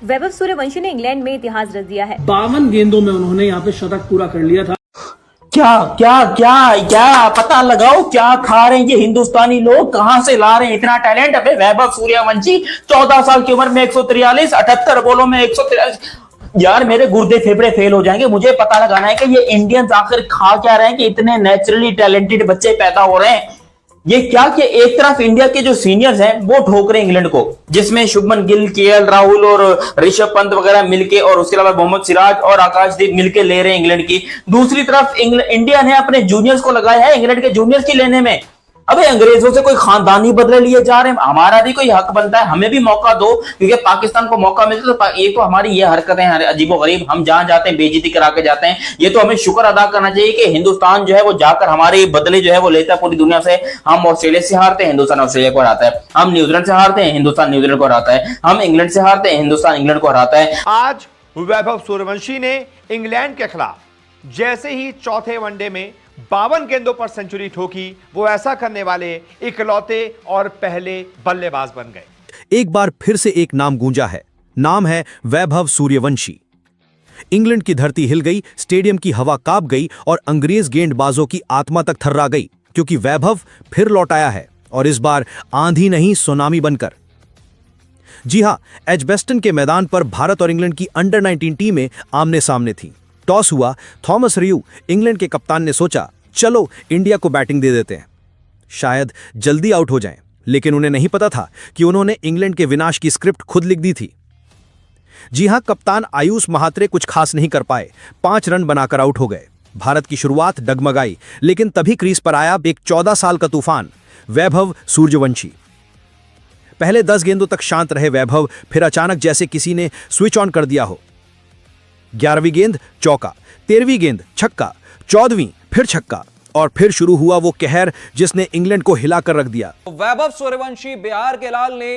वैभव सूर्यवंशी ने इंग्लैंड में इतिहास रच दिया है। 52 गेंदों में उन्होंने यहाँ पे शतक पूरा कर लिया था। क्या क्या क्या क्या पता लगाओ क्या खा रहे हैं ये हिंदुस्तानी लोग, कहां से ला रहे हैं इतना टैलेंट। अबे वैभव सूर्यवंशी 14 साल की उम्र में 143, 78 बॉलों में 143। यार मेरे गुर्दे फेफड़े फेल हो जाएंगे। मुझे पता लगाना है कि ये इंडियंस आखिर खा क्या रहे हैं कि इतने नेचुरली टैलेंटेड बच्चे पैदा हो रहे हैं। ये क्या कि एक तरफ इंडिया के जो सीनियर्स हैं वो ठोक रहे हैं इंग्लैंड को, जिसमें शुभमन गिल, केएल राहुल और ऋषभ पंत वगैरह मिलके, और उसके अलावा मोहम्मद सिराज और आकाशदीप मिलके ले रहे हैं इंग्लैंड की। दूसरी तरफ इंडिया ने अपने जूनियर्स को लगाया है इंग्लैंड के जूनियर्स की लेने में। अबे अंग्रेजों से कोई खानदानी बदले लिए जा रहे हैं, हमारा भी कोई हक बनता है, हमें भी मौका दो, क्योंकि पाकिस्तान को मौका मिलता तो ये तो हमारी ये हरकतें हैं अजीबोगरीब, हम जहां जाते हैं बेइज्जती करा के जाते हैं। ये तो हमें शुक्र अदा करना चाहिए कि हिंदुस्तान जो है वो जाकर हमारे बदले जो है वो लेता है पूरी दुनिया से। हम ऑस्ट्रेलिया से हारते हैं, हिंदुस्तान ऑस्ट्रेलिया को हराता है। हम न्यूजीलैंड से हारते हैं, हिंदुस्तान न्यूजीलैंड को हराता है। हम इंग्लैंड से हारते हैं, हिंदुस्तान इंग्लैंड को हराता है। आज वैभव सूर्यवंशी ने इंग्लैंड के खिलाफ जैसे ही चौथे वनडे में 52 गेंदों पर सेंचुरी ठोकी, वो ऐसा करने वाले इकलौते और पहले बल्लेबाज बन गए। एक बार फिर से एक नाम गूंजा है, नाम है वैभव सूर्यवंशी। इंग्लैंड की धरती हिल गई, स्टेडियम की हवा कांप गई और अंग्रेज गेंदबाजों की आत्मा तक थर्रा गई, क्योंकि वैभव फिर लौट आया है, और इस बार आंधी नहीं सुनामी बनकर। जी हां, एजबेस्टन के मैदान पर भारत और इंग्लैंड की अंडर 19 टीमें आमने सामने थीं। टॉस हुआ, थॉमस रियू इंग्लैंड के कप्तान ने सोचा चलो इंडिया को बैटिंग दे देते हैं, शायद जल्दी आउट हो जाएं, लेकिन उन्हें नहीं पता था कि उन्होंने इंग्लैंड के विनाश की स्क्रिप्ट खुद लिख दी थी। जी हां, कप्तान आयुष महात्रे कुछ खास नहीं कर पाए, 5 रन बनाकर आउट हो गए। भारत की शुरुआत डगमगाई, लेकिन तभी क्रीज पर आया एक 14 साल का तूफान, वैभव सूर्यवंशी। पहले 10 गेंदों तक शांत रहे वैभव, फिर अचानक जैसे किसी ने स्विच ऑन कर दिया हो। 11वीं गेंद चौका, 13वीं गेंद छक्का, 14वीं फिर छक्का, और फिर शुरू हुआ वो कहर जिसने इंग्लैंड को हिलाकर रख दिया। वैभव सूर्यवंशी बिहार के लाल ने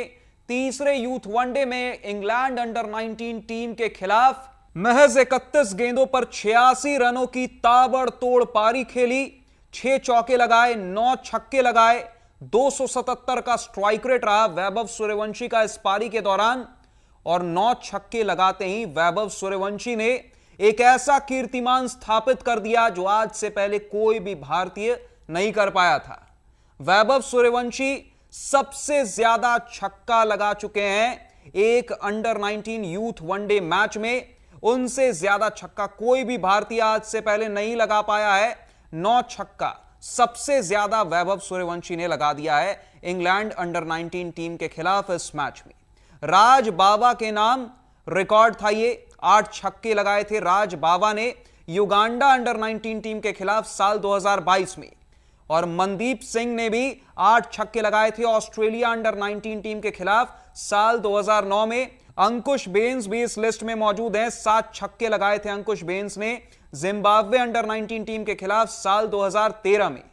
तीसरे यूथ वनडे में इंग्लैंड अंडर 19 टीम के खिलाफ महज 31 गेंदों पर 86 रनों की ताबड़तोड़ पारी खेली। 6 चौके लगाए, 9 छक्के लगाए, 277 का स्ट्राइक रेट रहा वैभव सूर्यवंशी का इस पारी के दौरान, और 9 छक्के लगाते ही वैभव सूर्यवंशी ने एक ऐसा कीर्तिमान स्थापित कर दिया जो आज से पहले कोई भी भारतीय नहीं कर पाया था। वैभव सूर्यवंशी सबसे ज्यादा छक्का लगा चुके हैं एक अंडर 19 यूथ वनडे मैच में। उनसे ज्यादा छक्का कोई भी भारतीय आज से पहले नहीं लगा पाया है। 9 छक्का सबसे ज्यादा वैभव सूर्यवंशी ने लगा दिया है इंग्लैंड अंडर 19 टीम के खिलाफ इस मैच में। राज बाबा के नाम रिकॉर्ड था ये, 8 छक्के लगाए थे राज बाबा ने युगांडा अंडर 19 टीम के खिलाफ साल 2022 में, और मनदीप सिंह ने भी 8 छक्के लगाए थे ऑस्ट्रेलिया अंडर 19 टीम के खिलाफ साल 2009 में। अंकुश बेंस भी इस लिस्ट में मौजूद हैं, 7 छक्के लगाए थे अंकुश बेंस ने जिम्बाब्वे अंडर 19 टीम के खिलाफ साल 2013 में।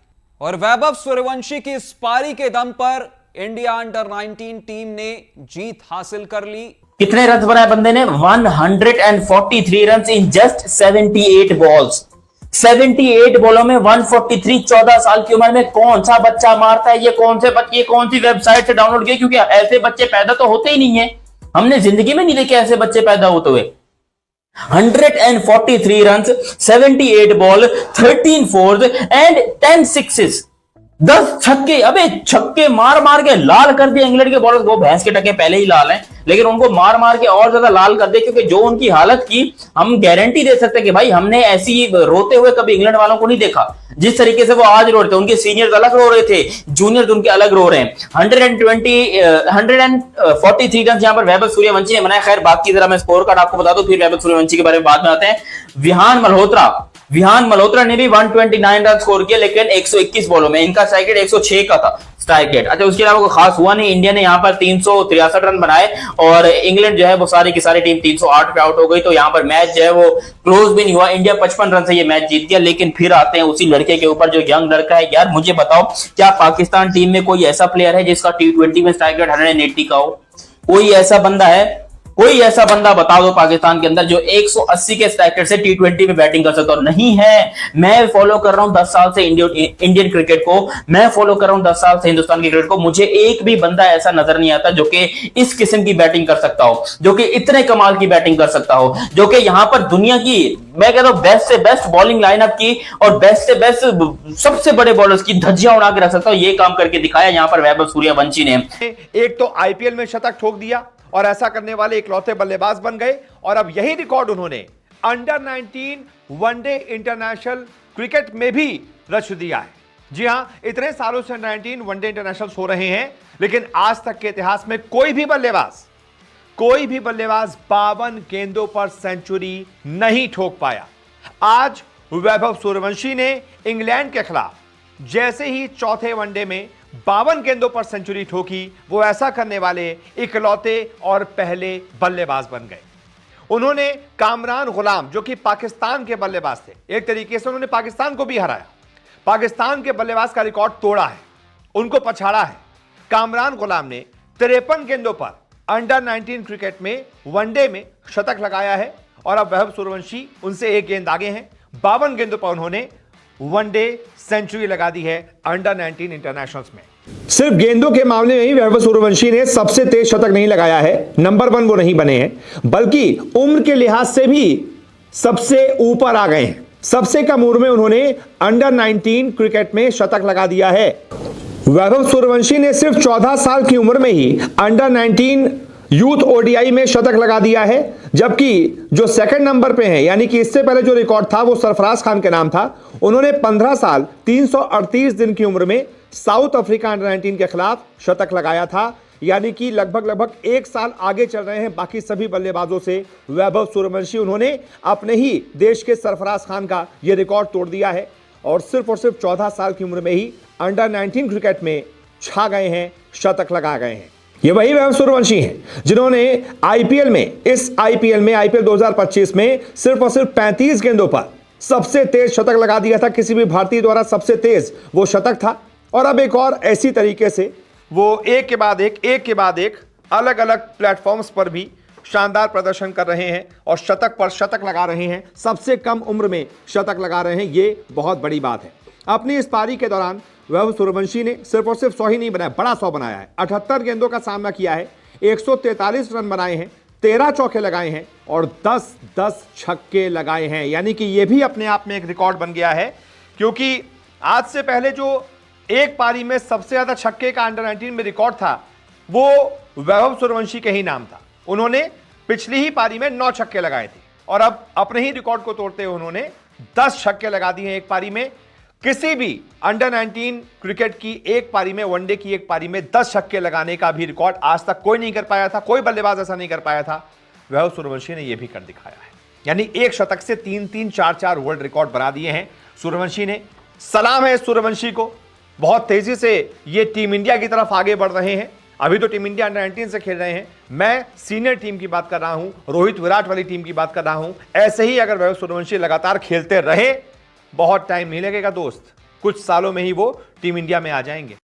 और वैभव सूर्यवंशी की इस पारी के दम पर इंडिया अंडर 19 टीम ने जीत हासिल कर ली। कितने रन बनाए बंदे ने? 143 रन इन जस्ट 78 बॉल्स। 78 बॉलों में 143। 14 साल की उम्र में कौन सा बच्चा मारता है? ये कौन से बच्चे, कौन सी वेबसाइट से डाउनलोड किए? क्योंकि ऐसे बच्चे पैदा तो होते ही नहीं है, हमने जिंदगी में नहीं देखे ऐसे बच्चे पैदा होते हुए। 143 run, 78 ball, 13 force and 10 sixes, 10 छक्के। अबे छक्के मार मार के लाल कर दिया इंग्लैंड के बॉलर्स को। भैंस के टके पहले ही लाल हैं, लेकिन उनको मार मार के और ज्यादा लाल कर दिया, क्योंकि जो उनकी हालत की हम गारंटी दे सकते हैं कि भाई हमने ऐसी रोते हुए कभी इंग्लैंड वालों को नहीं देखा। जिस तरीके से वो आज रो रहे थे, उनके सीनियर्स अलग रो रहे थे, जूनियर्स उनके अलग रो रहे हैं। 143 रन यहां पर वैभव सूर्यवंशी ने बनाया। खैर बाकी जरा मैं स्कोर कार्ड आपको बता दूं, फिर वैभव सूर्यवंशी के बारे में बाद में आते हैं। विहान मल्होत्रा ने भी 129 रन स्कोर किया, लेकिन 121 बॉलों में। इनका स्ट्राइक रेट 106 का था स्ट्राइक रेट। अच्छा, उसके अलावा कोई खास हुआ नहीं। इंडिया ने यहाँ पर 363 रन बनाए, और इंग्लैंड जो है वो सारी की सारी टीम 308 पे आउट हो गई। तो यहाँ पर मैच जो है वो क्लोज भी नहीं हुआ। इंडिया 55 रन से ये मैच जीत गया। लेकिन फिर आते हैं उसी लड़के के ऊपर जो यंग लड़का है। यार मुझे बताओ, क्या पाकिस्तान टीम में कोई ऐसा प्लेयर है जिसका T20 में स्ट्राइक रेट 180 का हो? कोई ऐसा बंदा है? कोई ऐसा बंदा बता दो पाकिस्तान के अंदर जो 180 के स्ट्राइक रेट से T20 में बैटिंग कर सकता हो। नहीं है। मैं फॉलो कर रहा हूं 10 साल से इंडियन क्रिकेट को, मैं फॉलो कर रहा हूं 10 साल से हिंदुस्तान की क्रिकेट को। मुझे एक भी बंदा ऐसा नजर नहीं आता जो कि इस किस्म की बैटिंग कर सकता हो, जो कि इतने कमाल की बैटिंग कर सकता हो, जो कि यहां पर दुनिया की मैं कहता हूं बेस्ट से बेस्ट बॉलिंग लाइनअप की और बेस्ट से बेस्ट सबसे बड़े बॉलर्स की धज्जियां उड़ा के रख सकता हो। ये काम करके दिखाया यहां पर वैभव सूर्यवंशी ने। एक तो आईपीएल में शतक ठोक दिया और ऐसा करने वाले इकलौते बल्लेबाज बन गए, और अब यही रिकॉर्ड उन्होंने अंडर 19 वनडे इंटरनेशनल क्रिकेट में भी रच दिया है। जी हां, इतने सालों से अंडर 19 वनडे इंटरनेशनल हो रहे हैं, लेकिन आज तक के इतिहास में कोई भी बल्लेबाज 52 गेंदों पर सेंचुरी नहीं ठोक पाया। आज वैभव सूर्यवंशी ने इंग्लैंड के खिलाफ जैसे ही चौथे वनडे में 52 गेंदों पर सेंचुरी ठोकी, वो ऐसा करने वाले इकलौते और पहले बल्लेबाज बन गए। उन्होंने कामरान गुलाम, जो कि पाकिस्तान के बल्लेबाज थे, एक तरीके से उन्होंने पाकिस्तान को भी हराया, पाकिस्तान के बल्लेबाज का रिकॉर्ड तोड़ा है, उनको पछाड़ा है। कामरान गुलाम ने 53 गेंदों पर अंडर 19 क्रिकेट में वनडे में शतक लगाया है, और अब वैभव सूर्यवंशी उनसे एक गेंद आगे हैं। 52 गेंदों पर उन्होंने वनडे सेंचुरी लगा दी है अंडर 19 इंटरनेशनल्स में। सिर्फ गेंदों के मामले में ही वैभव सूर्यवंशी ने सबसे तेज शतक नहीं लगाया है, नंबर 1 वो नहीं बने हैं, बल्कि उम्र के लिहाज से भी सबसे ऊपर आ गए हैं। सबसे कम उम्र में उन्होंने अंडर 19 क्रिकेट में शतक लगा दिया है। वैभव सूर्यवंशी ने सिर्फ 14 साल की उम्र में ही अंडर 19 यूथ ओडीआई में शतक लगा दिया है, जबकि जो सेकंड नंबर पे हैं, यानी कि इससे पहले जो रिकॉर्ड था वो सरफराज खान के नाम था, उन्होंने 15 साल 338 दिन की उम्र में साउथ अफ्रीका अंडर 19 के खिलाफ शतक लगाया था। यानी कि लगभग 1 साल आगे चल रहे हैं बाकी सभी बल्लेबाजों से वैभव सूर्यवंशी। उन्होंने अपने ही देश के सरफराज खान का यह रिकॉर्ड तोड़ दिया है, और सिर्फ 14 साल की उम्र में ही अंडर 19 क्रिकेट में छा गए हैं, शतक लगा गए हैं। ये वही वैभव सूर्यवंशी हैं जिन्होंने आईपीएल में, इस आईपीएल में, आईपीएल 2025 में सिर्फ और सिर्फ 35 गेंदों पर सबसे तेज शतक लगा दिया था। किसी भी भारतीय द्वारा सबसे तेज वो शतक था। और अब एक और ऐसी तरीके से वो एक के बाद एक अलग अलग प्लेटफॉर्म्स पर भी शानदार प्रदर्शन कर रहे हैं और शतक पर शतक लगा रहे हैं, सबसे कम उम्र में शतक लगा रहे हैं। ये बहुत बड़ी बात है। अपनी इस पारी के दौरान वैभव सूर्यवंशी ने सिर्फ और सिर्फ 100 ही नहीं बनाया, बड़ा 100 बनाया है। 78 गेंदों का सामना किया है, 143 रन बनाए हैं, 13 चौके लगाए हैं और 10 छक्के लगाए हैं। यानी कि यह भी अपने आप में एक रिकॉर्ड बन गया है, क्योंकि आज से पहले जो एक पारी में सबसे ज्यादा छक्के का अंडर 19 में रिकॉर्ड था वो वैभव सूर्यवंशी के ही नाम था। उन्होंने पिछली ही पारी में 9 छक्के लगाए थे, और अब अपने ही रिकॉर्ड को तोड़ते हुए उन्होंने 10 छक्के लगा दिए हैं एक पारी में। किसी भी अंडर 19 क्रिकेट की एक पारी में, वनडे की एक पारी में 10 छक्के लगाने का भी रिकॉर्ड आज तक कोई नहीं कर पाया था, कोई बल्लेबाज ऐसा नहीं कर पाया था। वैभव सूर्यवंशी ने यह भी कर दिखाया है। यानी एक शतक से 3-3, 4-4 वर्ल्ड रिकॉर्ड बना दिए हैं सूर्यवंशी ने। सलाम है सूर्यवंशी को। बहुत तेजी से ये टीम इंडिया की तरफ आगे बढ़ रहे हैं। अभी तो टीम इंडिया अंडर 19 से खेल रहे हैं, मैं सीनियर टीम की बात कर रहा हूं, रोहित विराट वाली टीम की बात कर रहा हूं। ऐसे ही अगर वैभव सूर्यवंशी लगातार खेलते रहे, बहुत टाइम नहीं लगेगा दोस्त, कुछ सालों में ही वो टीम इंडिया में आ जाएंगे।